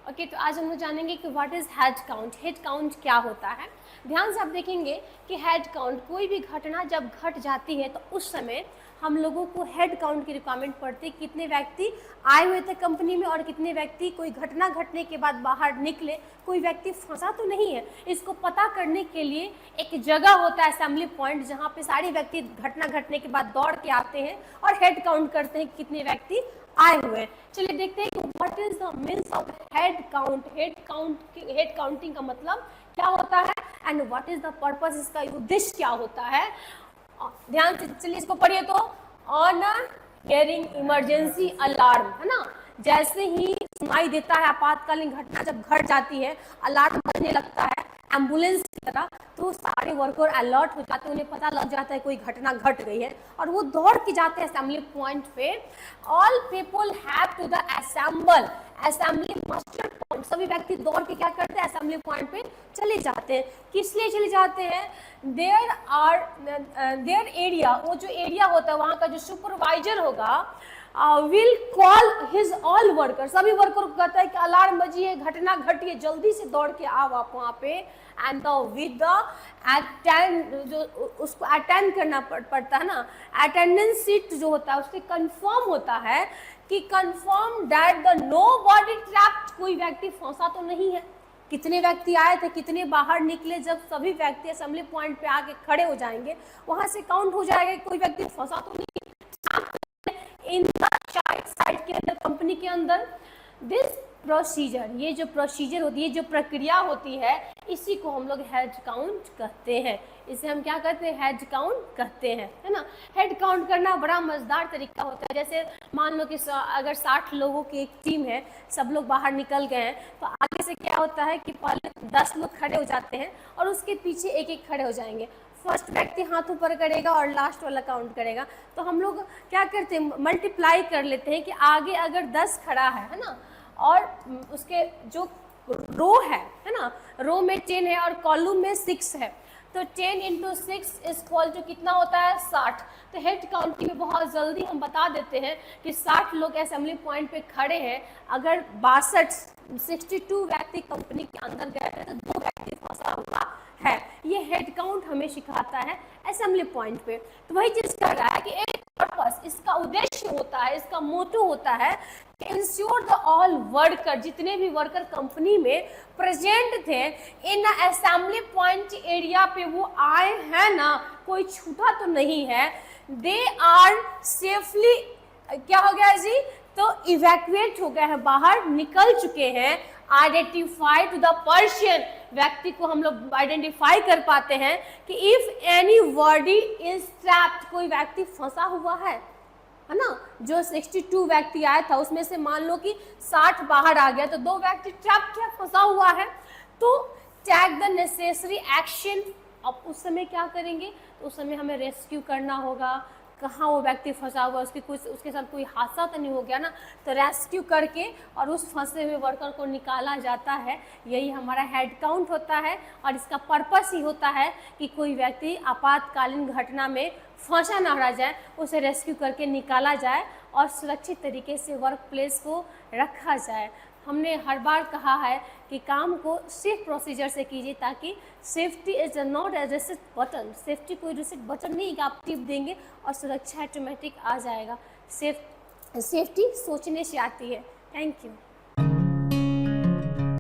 Okay, तो आज हम लोग जानेंगे कि what is head count. Head count क्या होता है। ध्यान से आप देखेंगे कि हेड काउंट, कोई भी घटना जब घट जाती है तो उस समय हम लोगों को हेड काउंट की रिक्वायरमेंट पड़ती है। कितने व्यक्ति आए हुए थे कंपनी में और कितने व्यक्ति कोई घटना घटने के बाद बाहर निकले, कोई व्यक्ति फंसा तो नहीं है। इसको पता करने के लिए एक जगह होता है असेंबली पॉइंट, जहाँ पे सारे व्यक्ति घटना घटने के बाद दौड़ के आते हैं और हेड काउंट करते हैं कितने व्यक्ति आए हुए हैं। चलिए देखते हैं कि what is the means of head count. Head counting का मतलब क्या होता है and what is the purpose, इसका उद्देश्य क्या होता है। ध्यान से चलिए इसको पढ़िए। तो ऑन हियरिंग इमरजेंसी अलार्म, है ना, जैसे ही सुनाई देता है आपातकालीन घटना जब घट जाती है, अलार्म बजने लगता है एम्बुलेंस की तरह, तो सारे वर्कर अलर्ट हो जाते हैं, उन्हें पता लग जाता है कोई घटना घट गई है और वो दौड़ के जाते हैं असेंबली पॉइंट पे। All people have to the assembly muster point. सभी व्यक्ति दौड़ के क्या करते हैं, असेंबली पॉइंट पे चले जाते हैं। किस लिए चले जाते हैं, देयर एरिया, वो जो एरिया होता है वहाँ का जो सुपरवाइजर होगा will call his all worker. सभी वर्कर को कहता है कि अलार्म बजी है, घटना घटी है, जल्दी से दौड़ के आओ आप वहाँ पे। एंड विद द अटेंड, जो उसको अटेंड करना पड़ता है ना, अटेंडेंस सीट जो होता है उससे कंफर्म होता है कि confirm that the nobody trapped, कोई व्यक्ति फंसा तो नहीं है। कितने व्यक्ति आए थे, कितने बाहर निकले, जब सभी व्यक्ति असेंबली पॉइंट पे आके खड़े हो जाएंगे वहां से काउंट हो जाएगा कोई व्यक्ति फंसा तो नहीं इन द साइट के अंदर, कंपनी के अंदर। दिस प्रोसीजर, ये जो प्रोसीजर होती है, जो प्रक्रिया होती है, इसी को हम लोग हेड काउंट कहते हैं। इसे हम क्या कहते हैं, हेड काउंट कहते हैं, है ना। हेड काउंट करना बड़ा मजेदार तरीका होता है। जैसे मान लो कि अगर 60 लोगों की एक टीम है, सब लोग बाहर निकल गए हैं, तो आगे से क्या होता है कि पहले 10 लोग खड़े हो जाते हैं और उसके पीछे एक एक खड़े हो जाएंगे। फर्स्ट व्यक्ति हाथ ऊपर करेगा और लास्ट वाला काउंट करेगा। तो हम लोग क्या करते हैं, मल्टीप्लाई कर लेते हैं कि आगे अगर 10 खड़ा है ना, और उसके जो रो है ना, रो में 10 है और कॉलम में 6 है, तो 10 × 6 इज इक्वल टू कितना होता है, 60। तो हेड काउंटिंग में बहुत जल्दी हम बता देते हैं कि 60 लोग असेंबली पॉइंट पे खड़े हैं। अगर 62 व्यक्ति कंपनी के अंदर गए हैं तो 2 व्यक्ति फंसा हुआ है। ये हेड काउंट हमें सिखाता है असेंबली पॉइंट पे। तो वही चीज कर रहा है कि एक पर्पस, इसका उद्देश्य होता है, इसका मोटो होता है कि इंश्योर द ऑल वर्कर, जितने भी वर्कर कंपनी में प्रेजेंट थे इन असेंबली पॉइंट एरिया पे वो आए हैं ना, कोई छूटा तो नहीं है, दे आर सेफली, क्या हो गया जी, तो इवैक्यूएट हो गए हैं, बाहर निकल चुके हैं। आइडेंटिफाई टू द पर्सन, व्यक्ति को हम लोग आइडेंटिफाई कर पाते हैं कि if any body is trapped, कोई व्यक्ति फंसा हुआ है ना। जो 62 व्यक्ति आया था उसमें से मान लो कि 60 बाहर आ गया, तो 2 व्यक्ति ट्रैप क्या फंसा हुआ है, तो टेक द नेसेसरी एक्शन। अब उस समय क्या करेंगे, तो उस समय हमें रेस्क्यू करना होगा। कहाँ वो व्यक्ति फंसा हुआ, उसके साथ कोई हादसा तो नहीं हो गया ना, तो रेस्क्यू करके और उस फंसे हुए वर्कर को निकाला जाता है। यही हमारा हेड काउंट होता है और इसका पर्पस ही होता है कि कोई व्यक्ति आपातकालीन घटना में फंसा ना रह जाए, उसे रेस्क्यू करके निकाला जाए और सुरक्षित तरीके से वर्क प्लेस को रखा जाए। हमने हर बार कहा है कि काम को सेफ प्रोसीजर से कीजिए, ताकि safety is not a reset button. Safety कोई रिसेट बटन नहीं कि आप टिप देंगे और सुरक्षा ऑटोमेटिक आ जाएगा। सेफ्टी सोचने से आती है। Thank you.